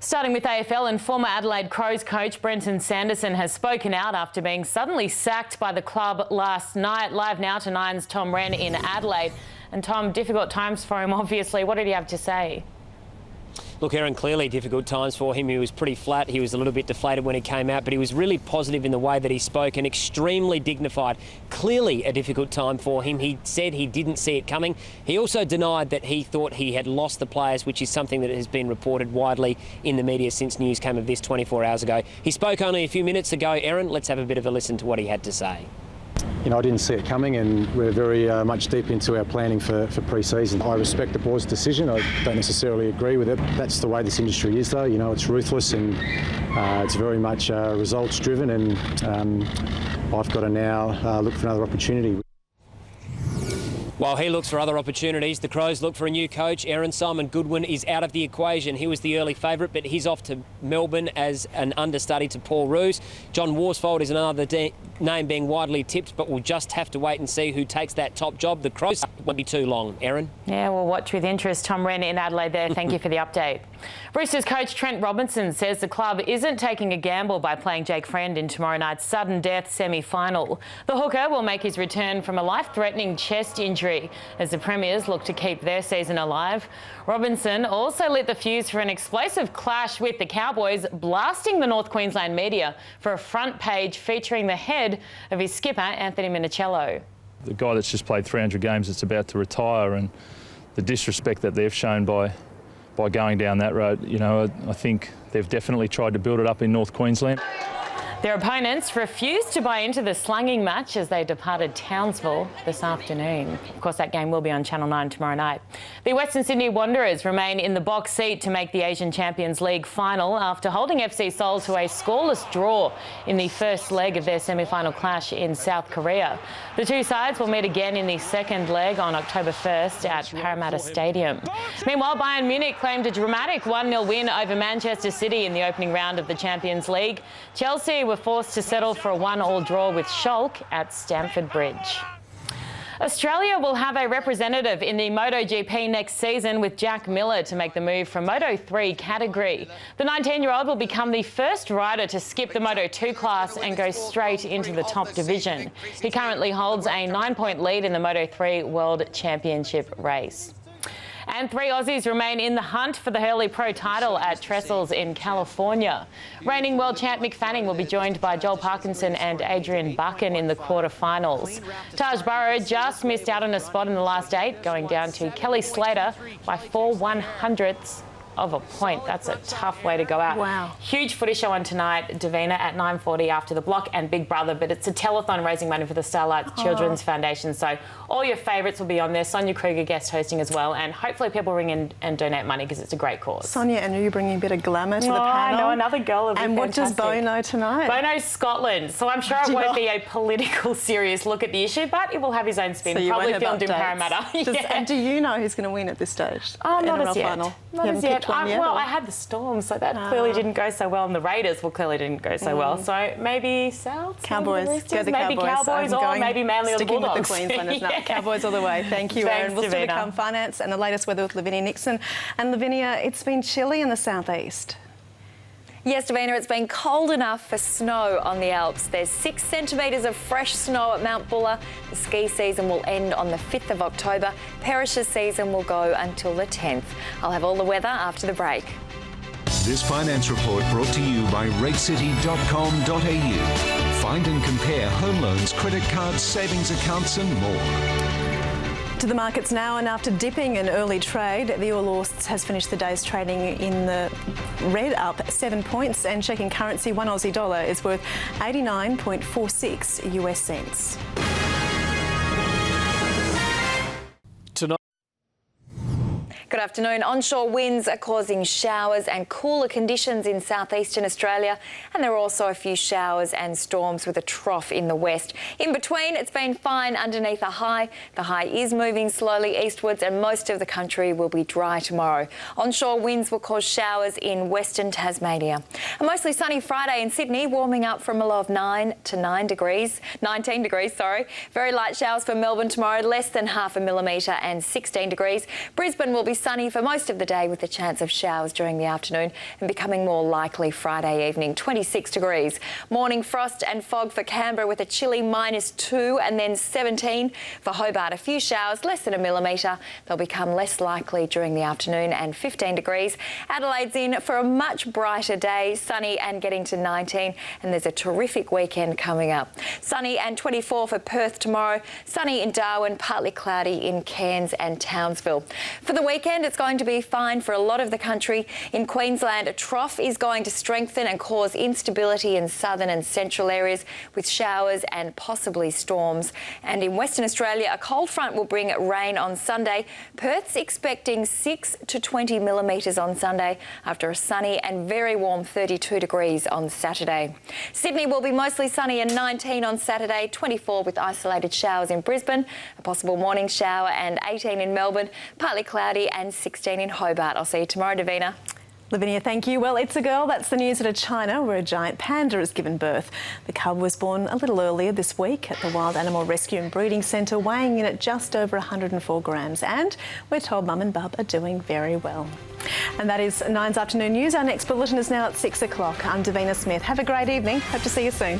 Starting with AFL, and former Adelaide Crows coach Brenton Sanderson has spoken out after being suddenly sacked by the club last night. Live now to Nine's Tom Wren in Adelaide. And Tom, difficult times for him, obviously. What did he have to say? Look, Erin, clearly difficult times for him. He was pretty flat. He was a little bit deflated when he came out, but he was really positive in the way that he spoke and extremely dignified. Clearly a difficult time for him. He said he didn't see it coming. He also denied that he thought he had lost the players, which is something that has been reported widely in the media since news came of this 24 hours ago. He spoke only a few minutes ago. Erin, let's have a bit of a listen to what he had to say. You know, I didn't see it coming, and we're very much deep into our planning for pre-season. I respect the board's decision. I don't necessarily agree with it. That's the way this industry is, though. You know, it's ruthless and it's very much results driven, and I've got to now look for another opportunity. While he looks for other opportunities, the Crows look for a new coach. Erin, Simon Goodwin is out of the equation. He was the early favourite, but he's off to Melbourne as an understudy to Paul Roos. John Worsfold is another name being widely tipped, but we'll just have to wait and see who takes that top job. The Crows won't be too long. Erin? Yeah, we'll watch with interest. Tom Wren in Adelaide there. Thank you for the update. Roosters coach Trent Robinson says the club isn't taking a gamble by playing Jake Friend in tomorrow night's sudden death semi-final. The hooker will make his return from a life-threatening chest injury as the Premiers look to keep their season alive. Robinson also lit the fuse for an explosive clash with the Cowboys, blasting the North Queensland media for a front page featuring the head of his skipper, Anthony Minicello. The guy that's just played 300 games that's about to retire, and the disrespect that they've shown by going down that road, you know, I think they've definitely tried to build it up in North Queensland. Their opponents refused to buy into the slanging match as they departed Townsville this afternoon. Of course, that game will be on Channel 9 tomorrow night. The Western Sydney Wanderers remain in the box seat to make the Asian Champions League final after holding FC Seoul to a scoreless draw in the first leg of their semi-final clash in South Korea. The two sides will meet again in the second leg on October 1st at Parramatta Stadium. Meanwhile, Bayern Munich claimed a dramatic 1-0 win over Manchester City in the opening round of the Champions League. Chelsea were forced to settle for a 1-1 draw with Schalke at Stamford Bridge. Australia will have a representative in the MotoGP next season, with Jack Miller to make the move from Moto3 category. The 19-year-old will become the first rider to skip the Moto2 class and go straight into the top division. He currently holds a 9-point lead in the Moto3 World Championship race. And three Aussies remain in the hunt for the Hurley Pro title at Trestles in California. Reigning world champ Mick Fanning will be joined by Joel Parkinson and Adrian Buchan in the quarterfinals. Taj Burrow just missed out on a spot in the last 8, going down to Kelly Slater by 4/100ths of a point. That's a tough way to go out. Wow. Huge footy show on tonight, Davina, at 9:40 after the block and Big Brother, but it's a telethon raising money for the Starlight Children's Foundation. So all your favourites will be on there. Sonia Kruger guest hosting as well, and hopefully people ring in and donate money because it's a great cause. Sonia, and are you bringing a bit of glamour to the panel? I know, another girl will be And fantastic. what does Bo know tonight? Bono's Scotland, so I'm sure it won't be a political serious look at the issue, but it will have his own spin. So you probably won't have filmed in updates. Parramatta. And do you know who's going to win at this stage? Not NRL as yet. final? Not You as haven't yet. picked one yet, Well, or? I had the Storm, so that clearly didn't go so well, and the Raiders clearly didn't go so well. So maybe South, Cowboys, maybe the go the maybe Cowboys, or maybe Manly or the sticking Bulldogs. with the Queenslanders. No, Cowboys all the way. Thank you, Thanks, Erin. We'll still Davina. become finance and the latest weather with Lavinia Nixon. And Lavinia, it's been chilly in the southeast. Yes, Davina, it's been cold enough for snow on the Alps. There's 6 centimetres of fresh snow at Mount Buller. The ski season will end on the 5th of October. Perisher's season will go until the 10th. I'll have all the weather after the break. This finance report brought to you by ratecity.com.au. Find and compare home loans, credit cards, savings accounts and more. To the markets now, and after dipping in early trade, the All Ords has finished the day's trading in the red, up 7 points, and checking currency, one Aussie dollar is worth 89.46 US cents. Good afternoon. Onshore winds are causing showers and cooler conditions in southeastern Australia, and there are also a few showers and storms with a trough in the west. In between, it's been fine underneath a high. The high is moving slowly eastwards, and most of the country will be dry tomorrow. Onshore winds will cause showers in western Tasmania. A mostly sunny Friday in Sydney, warming up from a low of 19 degrees. Very light showers for Melbourne tomorrow, less than half a millimetre and 16 degrees. Brisbane will be sunny for most of the day with a chance of showers during the afternoon and becoming more likely Friday evening, 26 degrees. Morning frost and fog for Canberra with a chilly -2 and then 17. For Hobart, a few showers, less than a millimetre. They'll become less likely during the afternoon and 15 degrees. Adelaide's in for a much brighter day, sunny and getting to 19, and there's a terrific weekend coming up. Sunny and 24 for Perth tomorrow, sunny in Darwin, partly cloudy in Cairns and Townsville. For the weekend, it's going to be fine for a lot of the country. In Queensland, a trough is going to strengthen and cause instability in southern and central areas with showers and possibly storms. And in Western Australia, a cold front will bring rain on Sunday. Perth's expecting 6 to 20 millimetres on Sunday after a sunny and very warm 32 degrees on Saturday. Sydney will be mostly sunny and 19 on Saturday, 24 with isolated showers in Brisbane, a possible morning shower, and 18 in Melbourne, partly cloudy, and 16 in Hobart. I'll see you tomorrow, Davina. Lavinia, thank you. Well, it's a girl. That's the news out of China, where a giant panda has given birth. The cub was born a little earlier this week at the Wild Animal Rescue and Breeding Centre, weighing in at just over 104 grams. And we're told Mum and Bub are doing very well. And that is 9's afternoon news. Our next bulletin is now at 6 o'clock. I'm Davina Smith. Have a great evening. Hope to see you soon.